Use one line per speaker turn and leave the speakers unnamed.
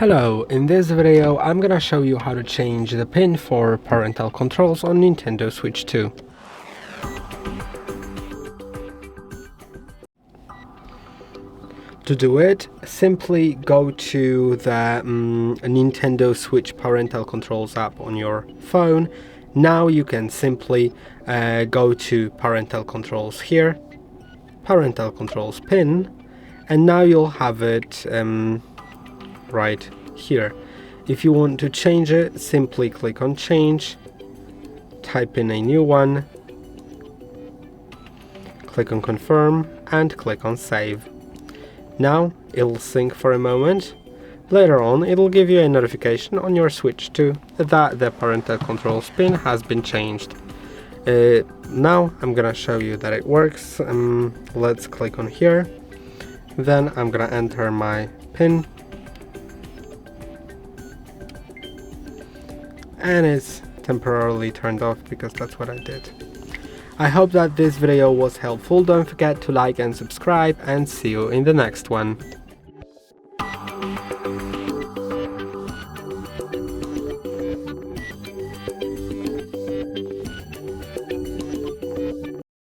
Hello, in this video I'm gonna show you how to change the pin for parental controls on Nintendo Switch 2. To do it, simply go to the Nintendo Switch Parental Controls app on your phone. Now you can simply go to Parental Controls here, Parental Controls pin, and now you'll have it right here. If you want to change it, simply click on change, type in a new one, click on confirm and click on save. Now it'll sync for a moment. Later on it'll give you a notification on your Switch 2 that the parental controls pin has been changed. Now I'm gonna show you that it works. Let's click on here, then I'm gonna enter my pin, and it's temporarily turned off because that's what I did. I hope that this video was helpful. Don't forget to like and subscribe, and see you in the next one.